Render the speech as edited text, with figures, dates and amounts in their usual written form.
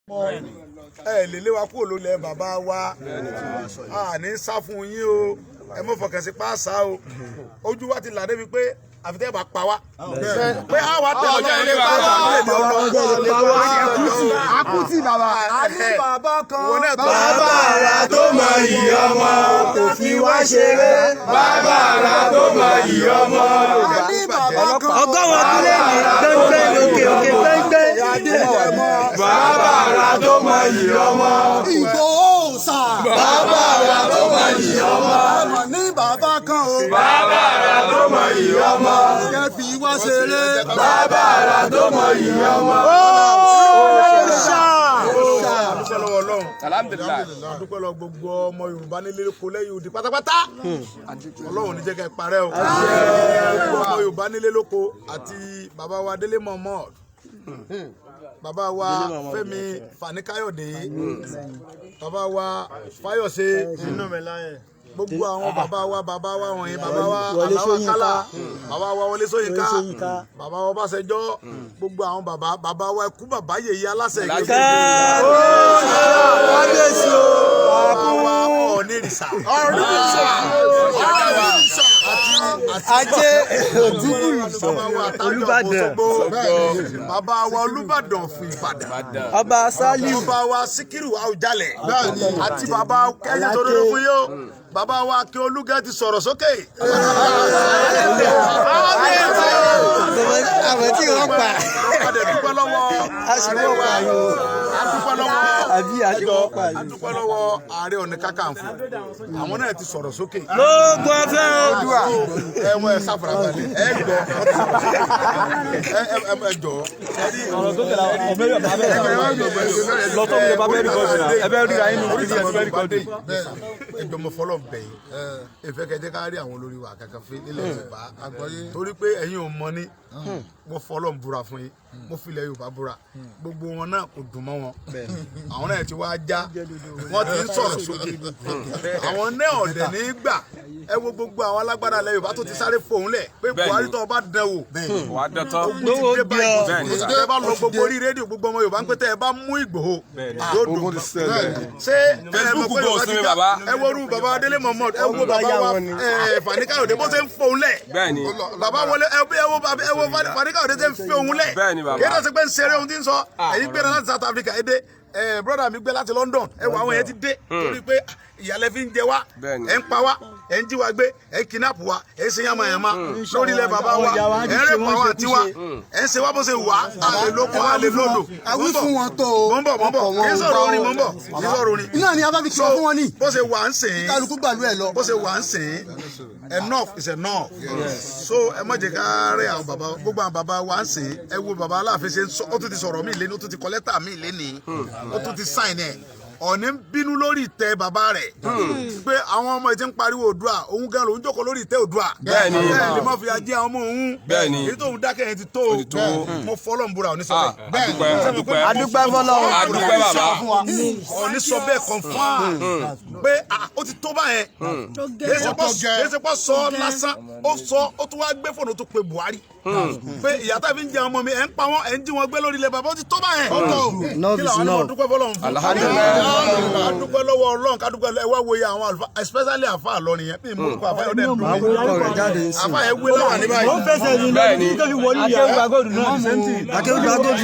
ẹ lè lé wa kúrò lólẹ̀ bàbá wa a ní sá fún yín o ẹ mọ fọkàn sí pàṣà o ojú wa ti là débi pé àfitẹ́ bá pa wá pé a wà tẹ̀ ọjọ́ ilé wa àkútì bàbá a ní bàbá kan bàbá ara tó mọ iyì ọmọ kò fi wá ṣeré bàbá ara tó mọ iyì ọmọ a ní bàbá kan ọgọ́wọ̀n ọdún lẹ́yìn gbẹ́ngbẹ́ òkè gbẹ́ngbẹ́. bàbá ara tó mọ iyì ọmọ Ìgbòho sà bàbá ara tó mọ iyì ọmọ a ní bàbá kan o bàbá ara tó mọ iyì ọmọ kẹ́ fi wá ṣeré bàbá ara tó mọ iyì ọmọ. alhamdulilayi adúpẹ́ lọ gbogbo ọmọ Yorùbá nílé kó lẹ́yìn odi pátápátá Ọlọ́run ní jẹ́ kẹ́ parẹ́ o gbogbo ọmọ Yorùbá nílé lóko àti bàbá wa Délé Mohammed bàbá wa Fẹ́mi Fani-Káyọ̀dé bàbá wa Fáyọ̀ṣe gbogbo àwọn bàbá wa wọ̀nyí bàbá wa Aláwọ̀ Kálá bàbá wa Wọlé Ṣóyínká bàbá wa Ọbásanjọ́ gbogbo àwọn bàbá wa ikú bàbá Yèyé Aláṣẹ Onírìṣà ajé Olúbàdàn bàbá wa Olúbàdàn fún Ìbàdàn ọba Sálíù bàbá wa Síkírù Àwùjalẹ̀ àti bàbá kẹ́yìn tó dúró fún yóò bàbá wa kí Olúgẹ́ ti sọ̀rọ̀ sókè. àwọn tí wọ́n pa adúpẹ́ lọ́wọ́ adúpẹ́ lọ́wọ́ Ààrẹ Ọ̀nà Kakanfò àwọn náà ti sọ̀rọ̀ sókè. gbogbo ọfẹ́ Oòduà ẹ̀wọ̀n ẹ̀ sáfàrà balẹ̀ ẹ̀ gbọ́ ẹ̀ jọ. ọ̀rọ̀ tó tẹ̀lé ọ̀bẹ yọ̀ bàbá lọ́tọ̀ mi lè bá bẹ́ẹ̀ rìkọ́dù náà ẹ bẹ́ẹ̀ rí ra inú orí ẹ̀ bẹ́ẹ̀ rìkọ́dù. ẹgbẹ́ mo fọlọ́ bẹ̀yìn ìfẹ́ kẹ́jẹ́ ká rí àwọn olórí wa kankan fún nílẹ̀ Yorùbá torí pé ẹ̀yin ò mọ ní mo fọlọ́ ń búra fún yín mo filẹ̀ Yorùbá búra gbogbo wọn náà kò dùn mọ́ wọn àwọn náà ti wá já wọn ti ń sọ̀rọ̀ sókè àwọn náà ọ̀dẹ̀ ní gbà ẹ wo gbogbo àwọn alágbára ilẹ̀ Yorùbá tó ti sáré fòun lẹ̀ pé Buhari tó bá dán wò ogun ti dé báyìí ẹ bá lọ gbogbo orí rédíò gbogbo ọmọ Yorùbá ń pété ẹ bá mú Ìgbòho yóò dùn ṣé ẹ wo orú bàbá Délé Mohammed ẹ wo bàbá wa Fani-Káyọ̀dé bó ṣe ń fòun lẹ̀ bàbá wọlé ẹ wo Fani-Káyọ̀dé ṣe ń fi òun lẹ̀ kí ẹ dọ̀ sí pé ń ṣeré ohun tí ń sọ ẹ̀yin gbéra láti South Africa ẹ dé brother mi gbé láti London ẹ wọ àwọn yẹn ti dé torí pé ìyàlẹ́ fi ń jẹ wá ẹ̀ ń pa wá ẹ̀ ń jí wa gbé ẹ̀ ń kidnap wa ẹ̀ ń ṣe yamayama lórí ilẹ̀ bàbá wa ẹ̀ ń rẹ̀ pa wa àti wa ẹ̀ ń ṣe wá bó ṣe wà á lè lóko á lè lòdò. àwí fún wọn tó o mọ̀ kí n sọ̀rọ̀ orin mọ̀ kí n sọ̀rọ̀ orin. iná ni a bá fi kí wọn fún wọn ní. bó ṣe wà ń sìn kálukú gbàlú ẹ lọ. bó ṣe wà ń sìn enough is enough so ẹ má jẹ́ ká rẹ̀ àwọn bàbá gbogbo àwọn bàbá wa ń sìn ẹ wo bàbá Aláàfin ṣe ó tún ti sọ̀rọ̀ mí lé ní ó tún ti kọ lẹ́tà mí lé ní ó tún ti sign ẹ̀ Ọ̀ní ń bínú lórí ìtẹ́ bàbá rẹ̀ pé àwọn ọmọ ìtẹ́ ń pariwo Oòduà òun gan lòun jókòó lórí ìtẹ́ Oòduà bẹ́ẹ̀ni lè má fi ajé àwọn ọmọ òun èyí tóun dákẹ́ yẹn ti tó mo fọlọ́ ń búra Ọ̀ní sọ bẹ́ẹ̀ adúpẹ́ fọlọ́run adúpẹ́ bàbá Ọ̀ní sọ bẹ́ẹ̀ confirm pé ó ti tó báyẹn èsì pọ̀ sọ lásán ó sọ ó tún wá gbé fóònù tó pe Buhari pé ìyá tá fi ń jẹ ọmọ mi ẹ̀ ń pa wọ́n ẹ̀ ń jí wọn gbé lórí ilẹ̀ bàbá ó ti tó báyẹn kí làwọn ọmọ dúpẹ́ fọlọ́run fún adúpẹ́ lọ́wọ́ Ọlọ́run kádúpẹ́ ẹ wá wòye àwọn àlùfáà especially àfa àlọ́rin yẹn bí mo kọ́ àfa yọ̀dẹ̀ dùn àfa yẹn wé láwọn ní báyìí. ó fẹsẹ̀ ní lórí nítorí wọlé ìyá akéwì gbàgọ́dù náà.